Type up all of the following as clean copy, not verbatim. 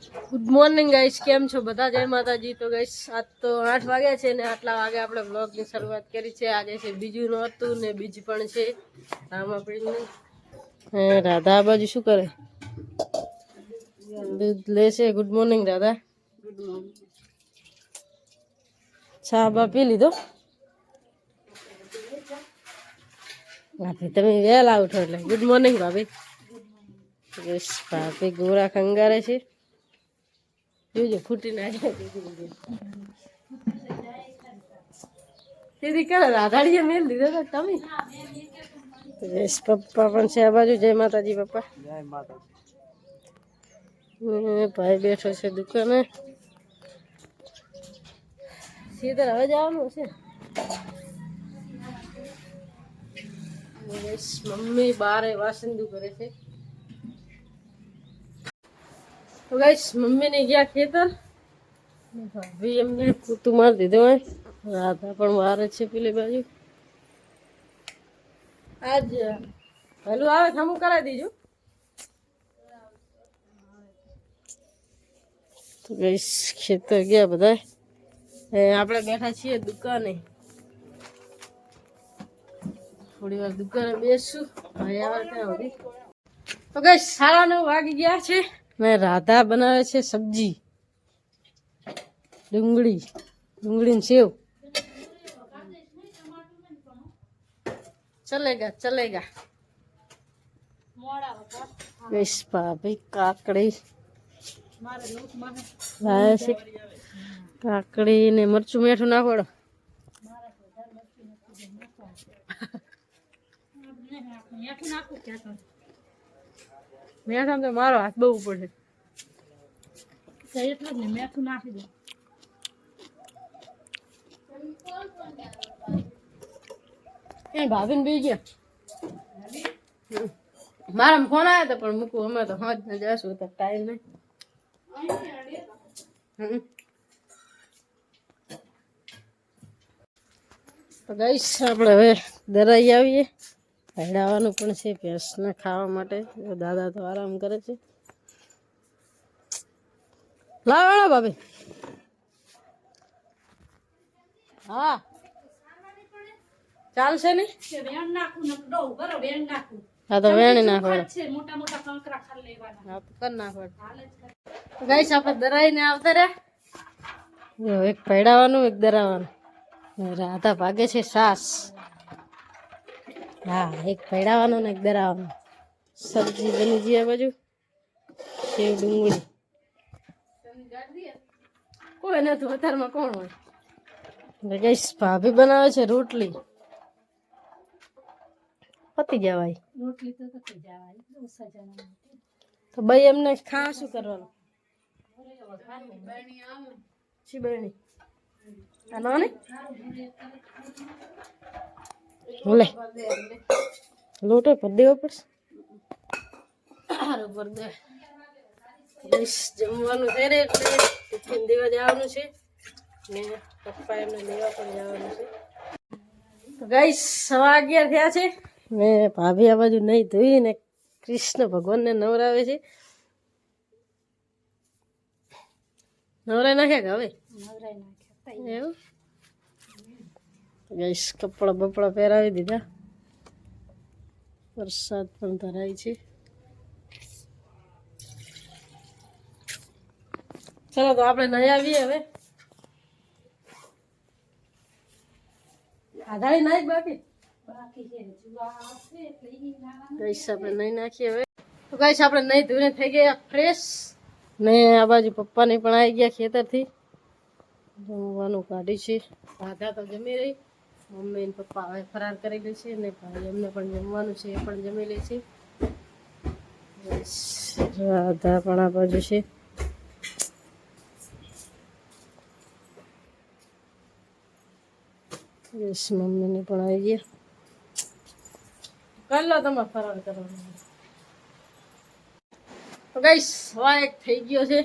Good morning guys, કેમ છો બધા? જય માતાજી। તો ગાઈસ આજ તો 8 વાગ્યા છે ને આટલા વાગે આપણે બ્લોગની શરૂઆત કરી છે। આજે છે બીજું નહોતું ને બીજ પણ છે રામાપીરનું। રાધા બાજુ શું કરે? દૂધ લેશે। Good morning Radha. Good morning. ચા બા પી લીધો? ભાભી તમે વહેલા ઉઠો એટલે ગુડ મોર્નિંગ ભાભી। યસ ભાભી ગોરા ખંગારે છે। જોજો ફૂટી ના જાય દીદી કરે રાધાડીએ મેલ લીધો તો તમે। યસ પપ્પા પણ છે આ બાજુ। જય માતાજી પપ્પા। જય માતાજી। ભાઈ બેઠો છે દુકાને। સીધા હવે જવાનું છે। મમ્મી બારે વાસંદુ કરે છે। તો ગાઈસ મમ્મી ને ગયા ખેતર, ભાભી એમને પૂતું મારી દીધો હોય। રાધા પણ વારે છે પેલી બાજુ। આજ ભલું આવે હમું કરાવી દીજો। તો ગાઈસ ખેતર ગયા બધા। આપણે બેઠા છીએ દુકાને। થોડી વાર દુકાને બેસશું। ભાઈ આવે ત્યાં સુધી। તો ગાઈસ 9:30 વાગી ગયા છે ને રાધા બનાવે છે સબ્જી। ડુંગળી ને સેવ। ચલેગા ચલેગા। ગાઈસ ભાભી કાકડી લાવે છે। કાકડી ને મરચું મીઠું નાખોડો। મેઠું તો મારો હાથ બહુ પડે એટલે જ ને મેઠું નાખી દે। એ ભાભીને બી ગયા। મારા ફોન આવ્યો તો પણ મૂકું અમે તો હા જ જશું તો ટાઈમ નહીં। તો ગાઈસ આપણે હવે દરાઈ આવીએ। હેડાવાનું પણ છે ભેંસને ખાવા માટે। દાદા તો આરામ કરે છે। લાવો ભાભી। હા ચાલશે ને? હા તો વેણી નાખો। હા તો કર નાખો। ગાઈસ આપણે દરાઈને આવતા રહ્યા। એક પૈડાવાનું એક દરાવાનું। રાધા ભાગે છે સાસ। હા એક પૈડાવાનું ને એક દરાવાનું। સબ્જી બની ગઈ આ બાજુ। સેવ ડુંગળી કોઈ નથી વધારમાં કોણ હોય। ગાઈસ ભાભી બનાવે છે રોટલી। પતી જવાય રોટલી તો પતી જવાય। તો ભાઈ એમને ખા શું કરવાનું? શીબરણી આનો ને લે લોટો પર દેવો પડશે। બરોબર દે। બસ જમવાનું છે ને એટલે ટિફિન દેવા જવાનું છે ને પપ્પા એમને લેવા પણ જવાનું છે। તો ગાઈસ 11:15 થયા છે ને ભાભી આ બાજુ નહીં ધોઈને કૃષ્ણ ભગવાનને નવરાવે છે। નવરાઈ નાખ્યા કે હવે? નવરાઈ નાખ્યા એવું? ગાઈસ કપડા બપડા પહેરાવી દીધા। વરસાદ પણ ધરાય છે। ચલો તો આપણે નહીં આવીએ હવે। આધારી નાખ બાકી ગાઈસ આપણે નહીં નાખીએ હવે। તો ગાઈસ આપણે નહીં ધોઈને થઈ ગયા ફ્રેશ ને આ બાજુ પપ્પાને પણ આવી ગયા ખેતરથી। જમવાનું કાઢી છે। રાધા તો જમી રહી। મમ્મી ને પપ્પા હવે ફરાર કરી લે છે ને ભાઈ એમને પણ જમવાનું છે એ પણ જમી લે છે। રાધા પણ આ બાજુ છે। યસ મમ્મીને પણ આવી ગયા। કર લો તમે ફરાર કરવાનું। તો ગાઈસ 1:15 થઈ ગયો છે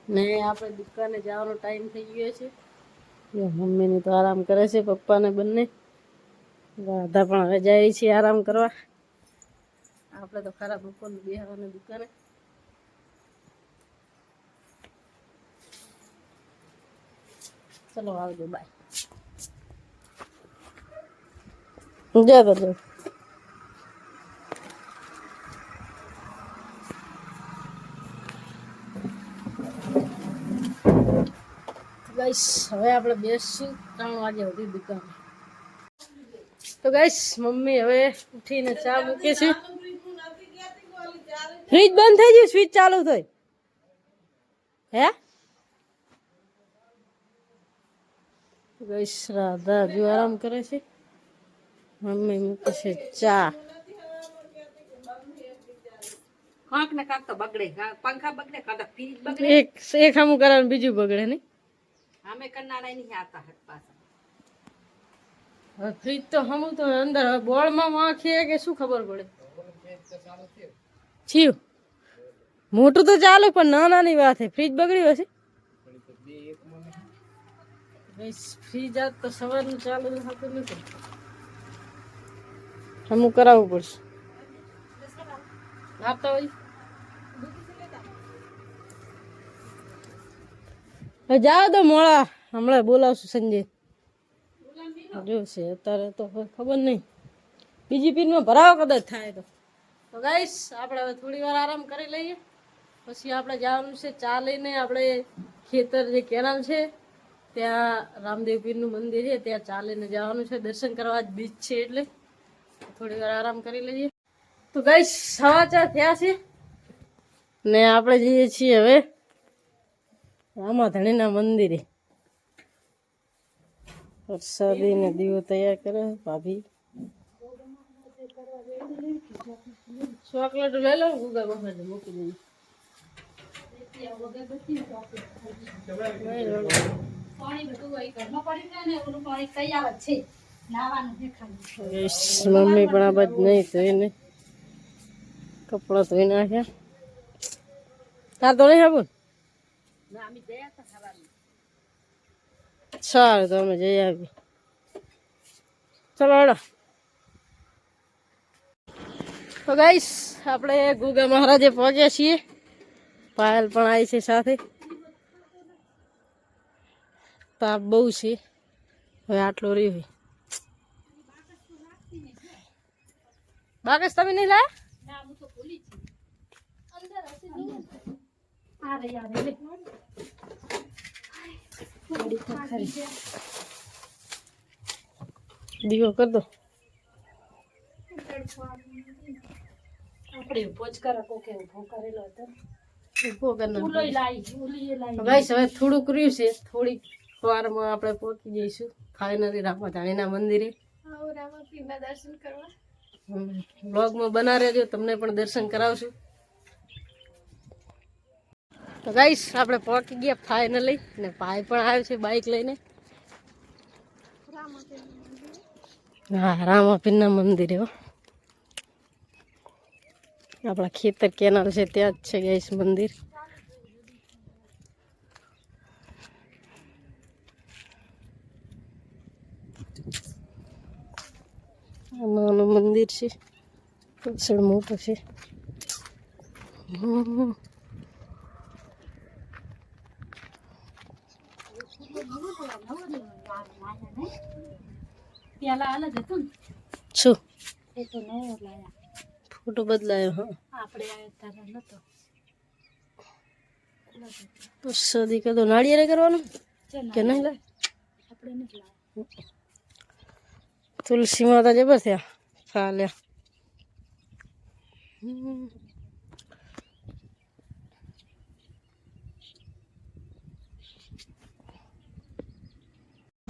ને આપણે દુકાને જવાનો ટાઈમ થઈ ગયો છે। મમ્મીને તો આરામ કરે છે પપ્પાને બંને। રાધા પણ હવે જાય છે આરામ કરવા। આપણે તો ખરા બપોરનું બેહવાનું દુકાને। ચલો આવજો, બાય. જય બજુ ગાઈસ, હવે આપણે બેસશું 3 વાગે સુધી દુકાન. તો ગાઈસ, મમ્મી હવે ઉઠીને ચા મૂકે છે. ફ્રીજ બંધ થઈ ગયું, સ્વિચ ચાલુ થઈ. હે ગાઈસ, રાધા હજુ આરામ કરે છે. મમ્મી મૂકે છે ચા. એક સામું કરવાનું, બીજું બગડે નહીં. ફ્રીજ તો હમું તો અંદર બોર્ડમાં વાંખીએ કે શું ખબર પડે. થયું મોટું તો ચાલુ, પણ નાની વાત છે. ફ્રીજ બગડ્યું હશે. ફ્રીજ આજ તો સવારનું ચાલુ થતું નથી. હમું કરાવવું પડશે. આપતા હોય જાઓ તો મોડા, હમણાં બોલાવશું સંજય જોશે. અત્યારે તો ખબર નહીં, બીજી પીનમાં ભરાવો કદાચ થાય તો. ગાઈસ, આપણે હવે થોડી વાર આરામ કરી લઈએ, પછી આપણે જવાનું છે ચા લઈને. આપણે ખેતર જે કેનાલ છે ત્યાં રામદેવ પીરનું મંદિર છે, ત્યાં ચા લઈને જવાનું છે. દર્શન કરવા જ બીચ છે એટલે થોડી વાર આરામ કરી લઈએ. તો ગાઈસ, 4:15 થયા છે ને આપણે જઈએ છીએ હવે રામાધણીના મંદિરે. પ્રસાદી ને દીવો તૈયાર કરે ભાભી. ચોકલેટ લઈ લો, ગુગા બફાર મૂકી દઈએ. મમ્મી પણ આ બાજુ નહીં ધોઈને કપડા ધોઈ નાખ્યા. તાર તો નહીં આવું. સારું, તો અમે જઈ આવીએ. ચલો હેડો. તો ગાઈસ, આપણે ગુગા મહારાજે પહોંચ્યા છીએ. પાયલ પણ આવી છે સાથે. તાપ બહુ છે, હવે આટલો રહ્યો હોય. બાકસ તમે નહીં લાયા? દીવો કર દો. ગાઈસ, હવે થોડુંક રહ્યું છે, થોડીક વારમાં આપણે પહોંચી જઈશું ફાઇનલી રામાધણીના મંદિરે. દર્શન કરવા બ્લોગમાં બના રહેજો, તમને પણ દર્શન કરાવશું. તો ગાઈસ, આપણે પહોંચી ગયા ફાઇનલી, ને ભાઈ પણ આવ્યો છે બાઇક લઈને. હા, રામાપીરના મંદિરે હો. આપણા ખેતર કેનાલ છે ત્યાં જ છે ગાઈસ મંદિર. નાનું મંદિર છે, પાછળ મોટું છે. શું ફોટો બદલાયો? હા, તો સદી કે તો નાળિયેરે કરવાનું કે નહીં? લે તુલસી માતા જબર થયા ચાલ્યા.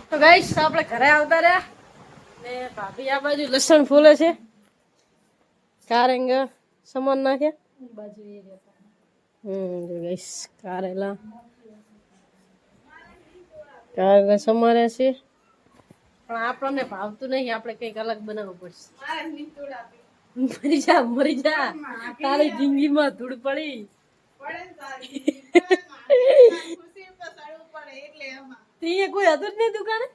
તો ગાઈસ, આપણે ઘરે આવતા રહ્યા ને ભાભી આ બાજુ લસણ ફૂલે છે. કારેંગ સમાન નાખ્યા. ગાઈસ, કારેલા સમાર્યા છે, પણ આપણને ભાવતું નહીં. આપણે કંઈક અલગ બનાવવું પડશે. મરી જા તારી જિંદગીમાં ધૂળ પડી. કોઈ હતું જ નહીં દુકાને.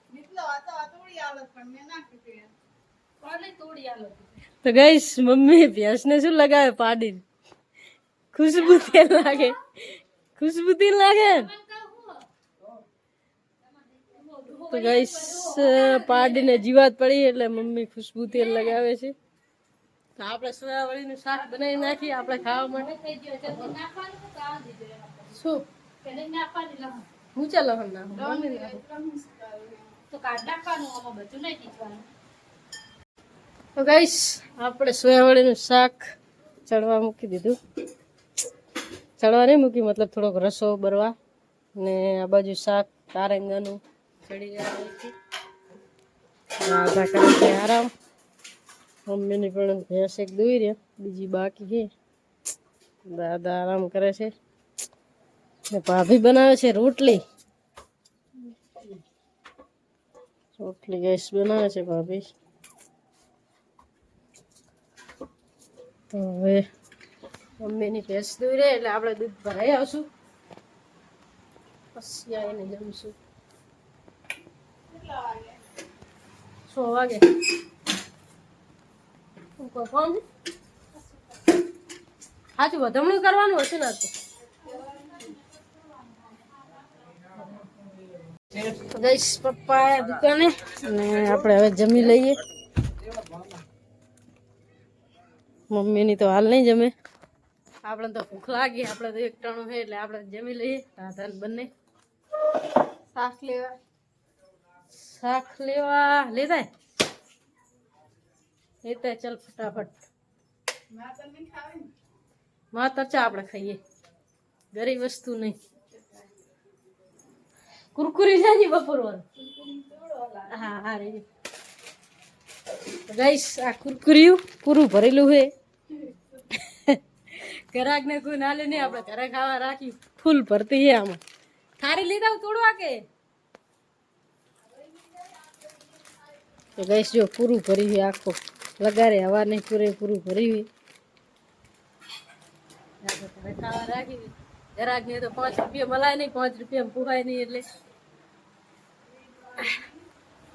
તો ગાઈસ, મમ્મી ભેંસને શું લગાવે? પાડી ખુશબુ તેલ લાગે. ખુશબુ તેલ લાગે. તો ગાઈસ પાડીને જીવાત પડી એટલે મમ્મી ખુશ્બુ તેલ લગાવે છે. તો આપણે સોયાવળીનું શાક બનાવી નાખીએ આપણે ખાવા માટે. શું હું ચાલો તો ગાઈસ આપણે સોયાવળીનું શાક ચડવા મૂકી દીધું. ચડવા નહીં મૂકી મતલબ થોડોક રસો બરવા ને આ બાજુ શાક કારેંગાનું ચડી રહ્યા છે. રાધા કરે છે આરામ. મમ્મીની પણ ભેંસ એક દોઈ રહ્યા બીજી બાકી છે. દાદા આરામ કરે છે ને ભાભી બનાવે છે રોટલી. રોટલી ગેસ બનાવે છે ભાભી. તો હવે મમ્મીની ભેંસ દોઈ રહે એટલે આપણે દૂધ ભરાઈ આવશું પછી આવીને જમશું. 6 વાગે કોણ સાચું વધામણું કરવાનું હશે ને તો ગઈશ પપ્પા આયા દુકાને અને આપણે હવે જમી લઈએ. મમ્મીની તો હાલ નહીં જમે. આપણે તો ભૂખ લાગી આપણે તો એક ટાણું છે એટલે આપણે જમી લઈએ. રાધા બંને શાક લેવા લેતા ચાલ ફટાફટ. માતર ચા આપણે ખાઈએ ગરીબ વસ્તુ નહીં. કુરકુરી છે બપોર હા હા રે ગાઈસ આ કુરકુરિયું પૂરું ભરેલું છે. ઘરાક ને કોઈ ના લે નહીં આપણે ઘરે ખાવા રાખી ફૂલ ભરતી છે. આમાં થારી લીધા તોડવા કે તો ગાઈસ જો પૂરું ભરી છે આખો લગારે હવા નહીં પૂરેપૂરું ભરી ઘરે ખાવા રાખી. ઘરાક ને તો 5 રૂપિયા મલાય નહીં 5 રૂપિયા પુહાય નહીં એટલે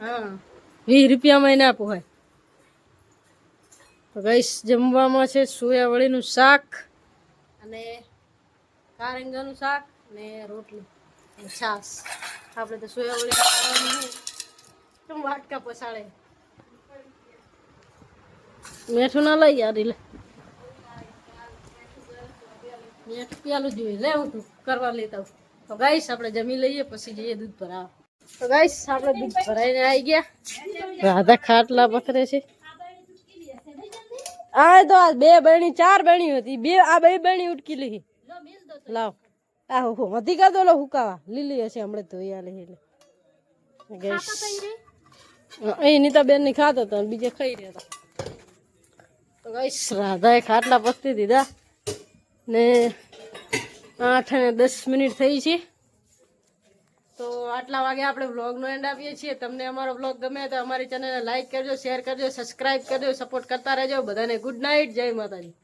હા 20 રૂપિયામાં ના પુહાય. તો ગાઈસ જમવામાં છે સોયાવળીનું શાક અને કારેંગાનું શાક ને રોટલી અને છાશ. આપણે તો સોયાવળી ખાવાનું કેમ વાટકા પસાડે. મેઠું ના લઈ યાર લે મેઠું પેલું જોઈએ લે હું તું કરવા લેતા. તો ગાઈસ આપણે જમી લઈએ પછી જઈએ દૂધ ભરાવા. તો ગાઈસ આપણે દૂધ ભરાઈને આવી ગયા. રાધા ખાટલા પથરે છે. આ તો આ 2 બહેણી 4 બહેણી હતી આ 2 બહેણી ઉટકી લીધી લાવ આહો વધી કાદો લો હુકાવા લીલી હશે હમણાં ધોઈ આલે એટલે ગેસ અહીં નીતાબેન ની ખાતો હતો બીજે ખાઈ રહ્યા હતા. તો ગાઈસ રાધાએ ખાટલા પથરી દીધા ને 8:10 થઈ છે. તો આટલા વાગે આપણે વ્લોગનો એન્ડ આપીએ છીએ. તમને અમારો વ્લોગ ગમે તો અમારી ચેનલને લાઈક કરજો, શેર કરજો, સબસ્ક્રાઈબ કરજો, સપોર્ટ કરતા રહેજો. બધાને ગુડ નાઇટ, જય માતાજી.